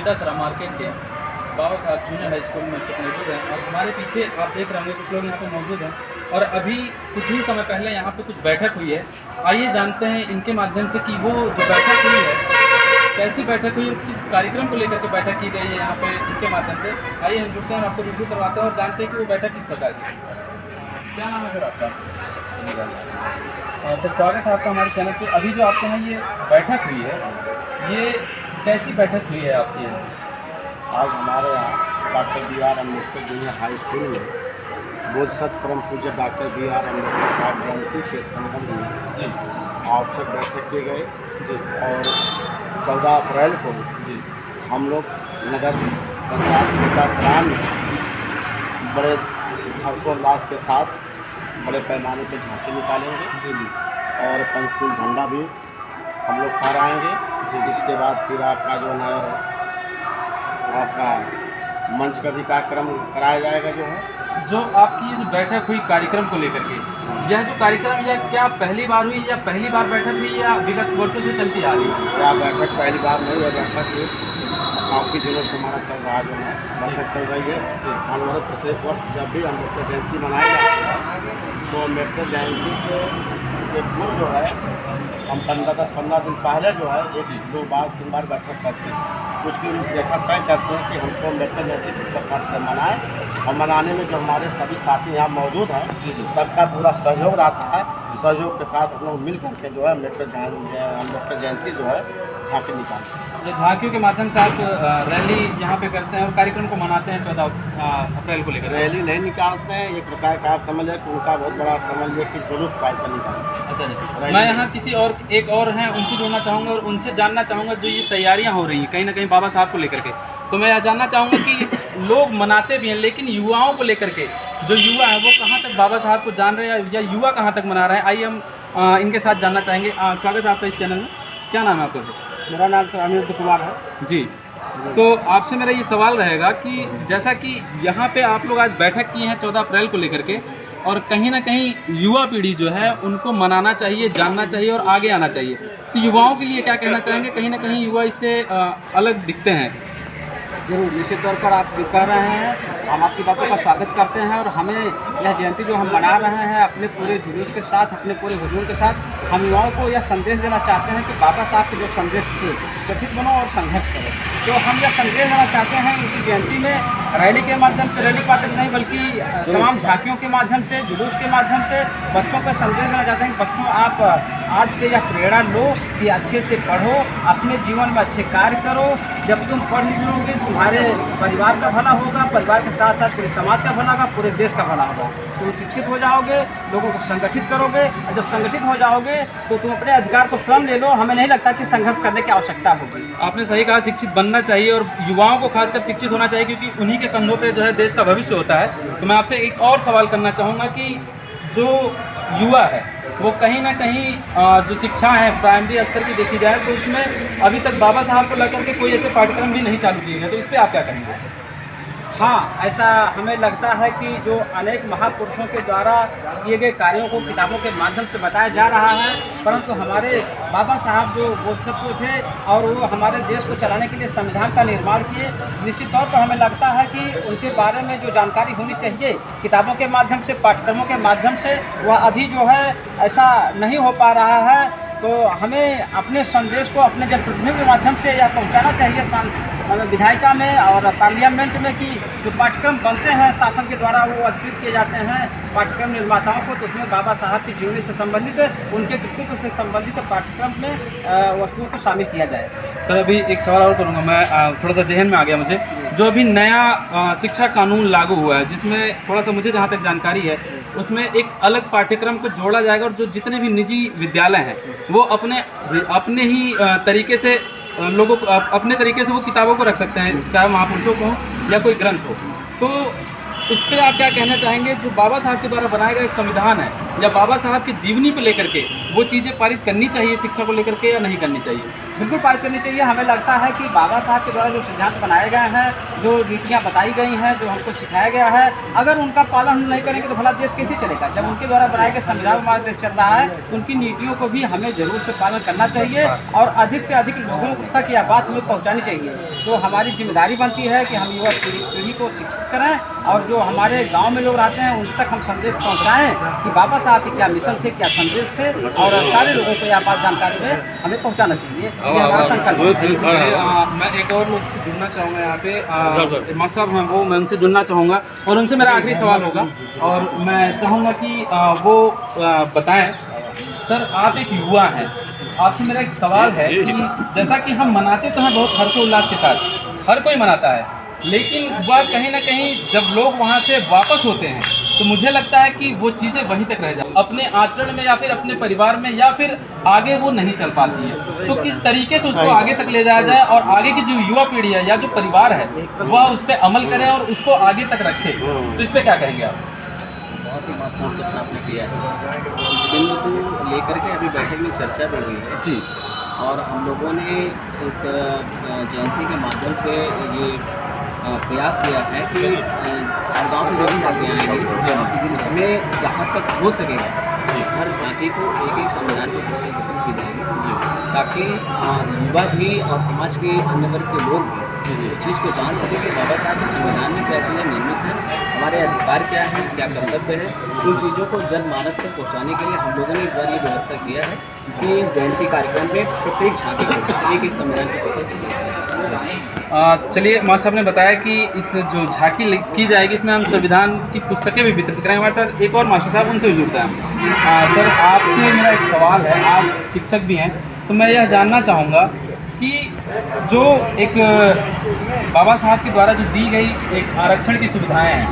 Dussehra market के बाबा साहब junior high school में से मौजूद हैं और हमारे पीछे आप देख रहे होंगे कुछ लोग यहाँ पे मौजूद हैं और अभी कुछ ही समय पहले यहाँ पे कुछ बैठक हुई है। आइए जानते हैं इनके माध्यम से कि वो जो बैठक हुई है कैसी बैठक हुई और किस कार्यक्रम को लेकर के बैठक की गई है यहाँ पे इनके माध्यम से। आइए हम जुड़ते हैं, आपको रिव्यू करवाते हैं और जानते हैं कि वो बैठक किस प्रकार की है। क्या नाम है सर आपका? सर स्वागत है आपका हमारे चैनल पे। अभी जो आपके यहाँ ये बैठक हुई है ये कैसी बैठक हुई है आपके यहाँ? आज हमारे यहाँ doctor B.R. Ambedkar junior high school में बोधिसत्व परम पूज्य डॉक्टर B.R. अम्बेडकर साहब जयंती के संबंध में जी आवश्यक बैठक की गई जी और 14 अप्रैल को जी हम लोग नगर पंचायत छोटा सराय में बड़े हर्षोल्लास के साथ बड़े पैमाने पर झांकी निकालेंगे जी जी और पंचशील झंडा भी हम लोग फहराएंगे जी। इसके बाद फिर आपका जो है आपका मंच का भी कार्यक्रम कराया जाएगा जो है। जो आपकी ये जो बैठक हुई कार्यक्रम को लेकर के, यह जो कार्यक्रम यह क्या पहली बार हुई या पहली बार बैठक हुई या विगत वर्षों से चलती आ रही है? क्या बैठक पहली बार नहीं है, बैठक काफ़ी दिनों से हमारा चल रहा जो है बैठक चल रही है। हमारे प्रत्येक वर्ष जब भी अम्बेडकर जयंती मनाई जाती है तो अम्बेडकर जयंती के पूर्व जो है हम 15 दिन पहले जो है एक दो बार 3 बार बैठक करते हैं। उसकी रूपरेखा तय करते हैं कि हमको अम्बेडकर जयंती किस प्रकार से मनाएं और मनाने में जो हमारे सभी साथी यहाँ मौजूद हैं सबका पूरा सहयोग रहता है। सहयोग के साथ हम लोग मिल करके जो है अम्बेडकर जयंती जो है झांकी निकालते हैं। ये झांकियों के माध्यम से आप रैली यहाँ पे करते हैं और कार्यक्रम को मनाते हैं 14 अप्रैल को लेकर? रैली नहीं निकालते हैं, एक प्रकार का आप समझ लें कि उनका बहुत बड़ा समझ लें कि जुलूस टाइप का निकालते हैं। अच्छा जी। मैं यहाँ किसी और एक और हैं उनसे जुड़ना चाहूँगा और उनसे जानना चाहूँगा जो ये तैयारियाँ हो रही हैं कहीं ना कहीं बाबा साहब को लेकर के। तो मैं यह जानना चाहूँगा कि लोग मनाते भी हैं लेकिन युवाओं को लेकर के जो युवा है वो कहाँ तक बाबा साहब को जान रहे हैं या युवा कहाँ तक मना रहे हैं, आइए हम इनके साथ जानना चाहेंगे। स्वागत है आपका इस चैनल में। क्या नाम है आपका सर? मेरा नाम सर अनिरुद्ध कुमार है जी। तो आपसे मेरा ये सवाल रहेगा कि जैसा कि यहाँ पे आप लोग आज बैठक की हैं 14 अप्रैल को लेकर के और कहीं ना कहीं युवा पीढ़ी जो है उनको मनाना चाहिए, जानना चाहिए और आगे आना चाहिए, तो युवाओं के लिए क्या कहना चाहेंगे? कहीं ना कहीं युवा इससे अलग दिखते हैं। जरूर, निश्चित तौर पर आप जो कह रहे हैं हम आपकी बातों का स्वागत करते हैं और हमें यह जयंती जो हम मना रहे हैं अपने पूरे जुलूस के साथ, अपने पूरे हुजूर के साथ, हम युवाओं को यह संदेश देना चाहते हैं कि बाबा साहब के जो संदेश थे गठित बनो और संघर्ष करो। तो हम यह संदेश देना चाहते हैं उनकी जयंती में रैली के माध्यम से, रैली के माध्यम नहीं बल्कि तमाम झांकियों के माध्यम से, जुलूस के माध्यम से बच्चों को संदेश देना चाहते हैं कि बच्चों आप आज से यह प्रेरणा लो कि अच्छे से पढ़ो, अपने जीवन में अच्छे कार्य करो। जब तुम पढ़ लिख लोगे तुम्हारे परिवार का भला होगा, परिवार के साथ साथ पूरे समाज का भला होगा, पूरे देश का भला होगा। तुम शिक्षित हो जाओगे, लोगों को संगठित करोगे और जब संगठित हो जाओगे तो तुम अपने अधिकार को स्वयं ले लो। हमें नहीं लगता कि संघर्ष करने की आवश्यकता होगी। आपने सही कहा, शिक्षित बनना चाहिए और युवाओं को खासकर शिक्षित होना चाहिए क्योंकि उन्हीं के कंधों पे जो है देश का भविष्य होता है। तो मैं आपसे एक और सवाल करना चाहूँगा कि जो युवा है वो कहीं ना कहीं जो शिक्षा है प्राइमरी स्तर की देखी जाए तो उसमें अभी तक बाबा साहब को लेकर के कोई ऐसे पाठ्यक्रम भी नहीं चालू किए गए, तो इस पर आप क्या कहेंगे? हाँ, ऐसा हमें लगता है कि जो अनेक महापुरुषों के द्वारा किए गए कार्यों को किताबों के माध्यम से बताया जा रहा है, परंतु हमारे बाबा साहब जो बोधिसत्व थे और वो हमारे देश को चलाने के लिए संविधान का निर्माण किए। निश्चित तौर पर हमें लगता है कि उनके बारे में जो जानकारी होनी चाहिए किताबों के माध्यम से, पाठ्यक्रमों के माध्यम से, वह अभी जो है ऐसा नहीं हो पा रहा है। तो हमें अपने संदेश को अपने जनप्रतिनिधियों के माध्यम से यह पहुँचाना चाहिए विधायिका में और पार्लियामेंट में कि जो पाठ्यक्रम बनते हैं शासन के द्वारा वो अधिकृत किए जाते हैं पाठ्यक्रम निर्माताओं को, तो उसमें बाबा साहब की जीवनी से संबंधित, उनके कृतित्व से संबंधित पाठ्यक्रम में वस्तुओं को शामिल किया जाए। सर अभी एक सवाल और करूँगा मैं, थोड़ा सा जहन में आ गया मुझे। जो अभी नया शिक्षा कानून लागू हुआ है जिसमें थोड़ा सा मुझे जहाँ तक जानकारी है उसमें एक अलग पाठ्यक्रम को जोड़ा जाएगा और जो जितने भी निजी विद्यालय हैं वो अपने ही तरीके से लोगों को अपने तरीके से वो किताबों को रख सकते हैं, चाहे महापुरुषों को हो या कोई ग्रंथ हो। तो इस पर आप क्या कहना चाहेंगे? जो बाबा साहब के द्वारा बनाया गया एक संविधान है या बाबा साहब की जीवनी को लेकर के वो चीज़ें पारित करनी चाहिए शिक्षा को लेकर के या नहीं करनी चाहिए? बिल्कुल पारित करनी चाहिए। हमें लगता है कि बाबा साहब के द्वारा जो सिद्धांत बनाए गए हैं, जो नीतियाँ बताई गई हैं, जो हमको सिखाया गया है, अगर उनका पालन हम नहीं करेंगे तो भला देश कैसे चलेगा। जब उनके द्वारा बनाए गए संविधान हमारा देश चल रहा है तो उनकी नीतियों को भी हमें जरूर से पालन करना चाहिए और अधिक से अधिक लोगों तक यह बात हमें पहुँचानी चाहिए। तो हमारी जिम्मेदारी बनती है कि हम युवा पीढ़ी को शिक्षित करें और जो हमारे गाँव में लोग रहते हैं उन तक हम संदेश पहुँचाएँ कि बाबा साहब के क्या मिशन थे, क्या संदेश थे, और सारे लोगों को यह बात जानकारी में हमें पहुँचाना चाहिए। ये हमारा संकल्प है। मैं एक और लोग से जुड़ना चाहूँगा यहाँ पे, माँ साहब हैं वो, मैं उनसे जुड़ना चाहूँगा और उनसे मेरा आखिरी सवाल होगा और मैं चाहूँगा कि वो बताएं। सर, आप एक युवा हैं, आपसे मेरा एक सवाल है कि जैसा कि हम मनाते तो हैं बहुत हर्षोल्लास के साथ, हर कोई मनाता है, लेकिन वह कहीं ना कहीं जब लोग वहाँ से वापस होते हैं तो मुझे लगता है कि वो चीज़ें वहीं तक रह जाती, अपने आचरण में या फिर अपने परिवार में, या फिर आगे वो नहीं चल पाती है। तो किस तरीके से उसको आगे तक ले जाया जाए और आगे की जो युवा पीढ़ी है या जो परिवार है वह उस पर अमल करे और उसको आगे तक रखे, तो इस पर क्या कहेंगे आप? बहुत ही महत्वपूर्ण प्रश्न आपने किया है। इस बिल को लेकर के अभी बैठक में चर्चा भी हुई है जी, और हम लोगों ने इस जयंती के माध्यम से ये प्रयास किया है कि हर गांव से जो भी झांकियाँ आएंगी उसमें जहाँ तक हो सकेगा हर झांकी को एक एक संविधान की पुस्तक वितरण की जाएगी, ताकि युवा भी और समाज के अन्य वर्ग के लोग भी इस चीज़ को जान सकें कि बाबा साहब के संविधान में क्या चीज़ें निर्मित हैं, हमारे अधिकार क्या हैं, क्या कर्तव्य है। उन चीज़ों को जनमानस तक पहुँचाने के लिए हम लोगों ने इस बार ये व्यवस्था किया है कि जयंती कार्यक्रम में प्रत्येक झांकी को एक एक संविधान की पुस्तक दी जाएगी। चलिए, माँ साहब ने बताया कि इस जो झांकी की जाएगी इसमें हम संविधान की पुस्तकें भी वितरित करेंगे। हमारे साथ एक और मास्टर साहब, उनसे भी जुड़ता है। सर, आपसे मेरा एक सवाल है, आप शिक्षक भी हैं, तो मैं यह जानना चाहूँगा कि जो एक बाबा साहब के द्वारा जो दी गई एक आरक्षण की सुविधाएं हैं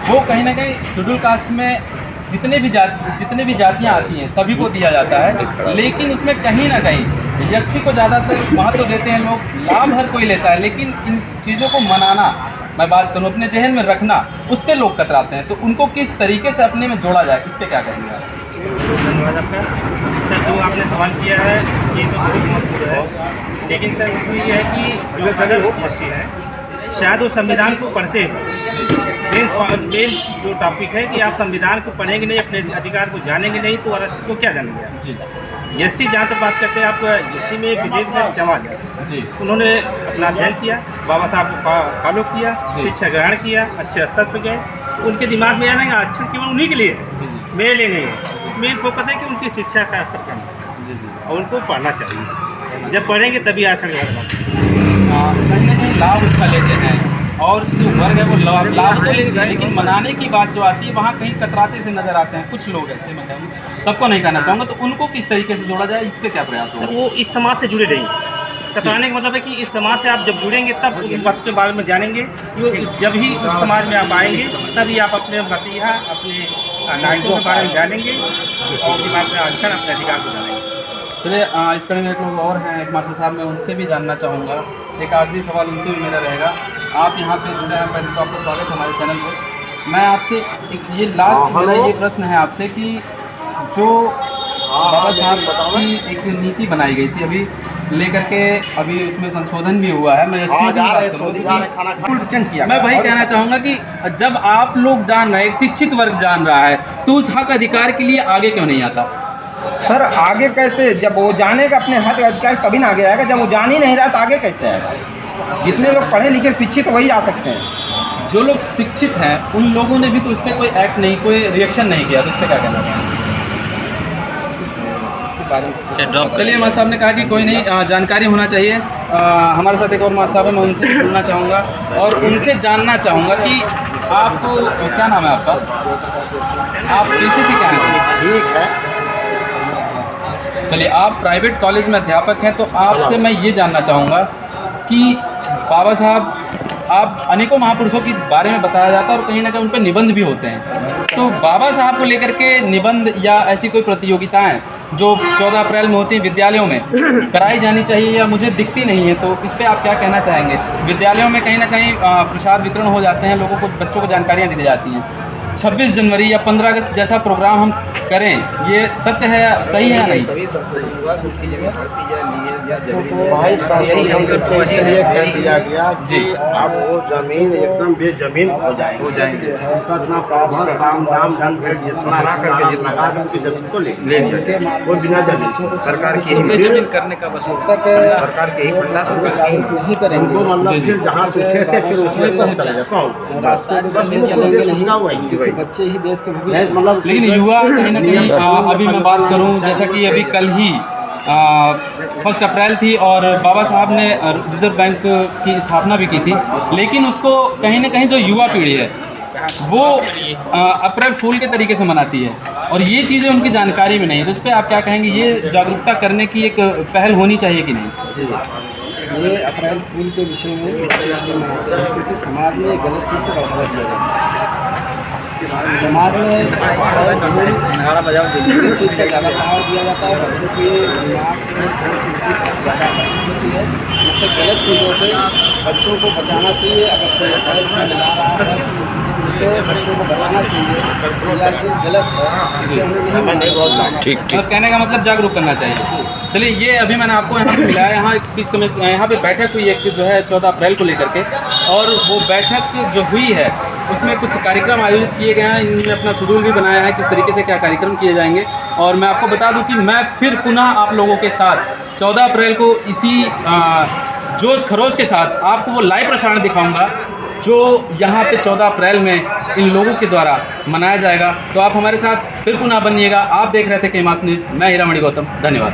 वो कहीं ना कहीं शेड्यूल कास्ट में जितने भी जातियाँ आती हैं सभी को दिया जाता है, लेकिन उसमें कहीं ना कहीं एससी को ज़्यादातर महत्व देते हैं लोग, लाभ हर कोई लेता है, लेकिन इन चीज़ों को मनाना, मैं बात करूँ अपने जहन में रखना, उससे लोग कतराते हैं। तो उनको किस तरीके से अपने में जोड़ा जाए, इस पर क्या कहेंगे आप? धन्यवाद आपका सर। जो आपने सवाल किया है ये तो बहुत महत्वपूर्ण है, लेकिन सर उसमें यह है कि जो अगर एससी है शायद वो संविधान को पढ़ते हैं। मेन जो टॉपिक है कि आप संविधान को पढ़ेंगे नहीं, अपने अधिकार को जानेंगे नहीं, तो आरक्षण को क्या जानेंगे आप? जी एससी जहाँ तक बात करते हैं, आप एससी में विशेष में जमात है जी, उन्होंने अपना अध्ययन किया, बाबा साहब को फॉलो किया, शिक्षा ग्रहण किया, अच्छे स्तर पर गए, उनके दिमाग में आना आरक्षण केवल उन्हीं के लिए है, मेरे लिए नहीं है। मेन फोकस है कि उनकी शिक्षा का स्तर कम है और उनको पढ़ना चाहिए। जब पढ़ेंगे तभी आरक्षण के बारे में कहीं ना कहीं लाभ उसका लेते हैं और जो वर्ग है वो लाभ तो लेते हैं, लेकिन मनाने की बात जो आती है वहाँ कहीं कतराते से नजर आते हैं कुछ लोग ऐसे। मैं कहूँ सबको नहीं कहना चाहूँगा, तो उनको किस तरीके से जोड़ा जाए, इस पर क्या प्रयास होगा? वो इस समाज से जुड़े रहेंगे। कतराने का मतलब है कि इस समाज से आप जब जुड़ेंगे तब उस मत के बारे में जानेंगे। जब ही उस समाज में आप आएंगे तभी आप अपने मतीहा, अपने नागरिकों के बारे में जानेंगे और दिमाग में आरक्षण, अपने अधिकार को जानेंगे। चलिए, इस कड़ी में एक लोग और हैं, एक मास्टर साहब, मैं उनसे भी जानना चाहूँगा। एक आखिरी सवाल उनसे भी मेरा रहेगा। आप यहाँ पे जुड़े हैं, पहले तो आपका स्वागत है हमारे चैनल पर। मैं आपसे एक ये लास्ट मेरा ये प्रश्न है आपसे कि जो बाबा साहब की एक नीति बनाई गई थी अभी लेकर के, अभी उसमें संशोधन भी हुआ है, मैं चेंज किया। मैं वही कहना चाहूँगा कि जब आप लोग जान रहे हैं, एक शिक्षित वर्ग जान रहा है, तो उस हक अधिकार के लिए आगे क्यों नहीं आता? सर आगे कैसे, जब वो जानेगा अपने हक अधिकार तभी ना आगे आएगा। जब वो जान ही नहीं रहा तो आगे कैसे आएगा? जितने लोग पढ़े लिखे शिक्षित वही आ सकते हैं। जो लोग शिक्षित हैं उन लोगों ने भी तो इस पर कोई एक्ट नहीं, कोई रिएक्शन नहीं किया, तो इस पर क्या कहना चाहिए? चलिए, मास्टर साहब ने कहा कि कोई नहीं, जानकारी होना चाहिए। हमारे साथ एक और मास्टर साहब है, मैं उनसे भी सुनना चाहूँगा और उनसे जानना चाहूँगा कि आपको क्या नाम है आपका, आप पेशे से क्या हैं? ठीक है। चलिए, आप प्राइवेट कॉलेज में अध्यापक हैं, तो आपसे मैं ये जानना चाहूँगा कि बाबा साहब, आप अनेकों महापुरुषों के बारे में बताया जाता है और कहीं ना कहीं उन पर निबंध भी होते हैं, तो बाबा साहब को लेकर के निबंध या ऐसी कोई प्रतियोगिताएं जो 14 अप्रैल में होती हैं विद्यालयों में कराई जानी चाहिए या मुझे दिखती नहीं है, तो इस पर आप क्या कहना चाहेंगे? विद्यालयों में कहीं ना कहीं प्रसाद वितरण हो जाते हैं, लोगों को, बच्चों को जानकारियाँ दी जाती हैं। 26 जनवरी या 15 अगस्त जैसा प्रोग्राम हम करें, ये सत्य है, सही है या नहीं? भाई संशोधन करके इसलिए कर दिया गया कि अब वो जमीन एकदम बेजमीन हो जाएंगे। उनका ना प्रभाव काम दाम धन भेज जितना लगा के जमीन को ले लिया वो बिना जमीन सरकार की ही जमीन करने का बस सरकार के ही फंडा नहीं करेंगे, उनको मतलब फिर जहाँ से उठे थे फिर उसमें कौन चलेगा कौन रास्ते में बस बच्चे मुझको चलेंगे देश नहीं, उनका वही क्योंकि बच्चे ही देश के भविष्य। मतलब लेकिन युवा कहीं ना कहीं अभी मैं बात करूं, जैसा कि अभी कल ही 1 अप्रैल थी और बाबा साहब ने रिजर्व बैंक की स्थापना भी की थी, लेकिन उसको कहीं ना कहीं जो युवा पीढ़ी है वो अप्रैल फूल के तरीके से मनाती है और ये चीज़ें उनकी जानकारी में नहीं है। तो इस पर आप क्या कहेंगे, ये जागरूकता करने की एक पहल होनी चाहिए कि नहीं? ये अप्रैल फूल के विषय में इसलिए मनाते हैं क्योंकि समाज में गलत चीज़ को बढ़ावा दिया जाता है। समाज में इस चीज़ का ज़्यादा बढ़ावा दिया जाता है, बच्चों के दिमाग में सोच इसी पर ज़्यादा आकर्षित होती है, जिससे गलत चीज़ों से बच्चों को बचाना चाहिए। अगर कोई अप्रैल फूल मिला रहा है उसे बच्चों को बताना चाहिए यह चीज़ गलत है, जिससे हमें नहीं बोलना। ठीक। और कहने का मतलब जागरूक करना चाहिए। चलिए, ये अभी मैंने आपको यहाँ पे मिलाया, यहाँ पे बैठक हुई एक जो है 14 अप्रैल को लेकर के, और वो बैठक जो हुई है उसमें कुछ कार्यक्रम आयोजित किए गए हैं। इन्होंने अपना शेड्यूल भी बनाया है किस तरीके से क्या कार्यक्रम किए जाएंगे। और मैं आपको बता दूं कि मैं फिर पुनः आप लोगों के साथ 14 अप्रैल को इसी जोश खरोश के साथ आपको वो लाइव प्रसारण दिखाऊंगा जो यहाँ पे 14 अप्रैल में इन लोगों के द्वारा मनाया जाएगा। तो आप हमारे साथ फिर पुनः बनिएगा। आप देख रहे थे केमास न्यूज़, मैं हीरामणि गौतम, धन्यवाद।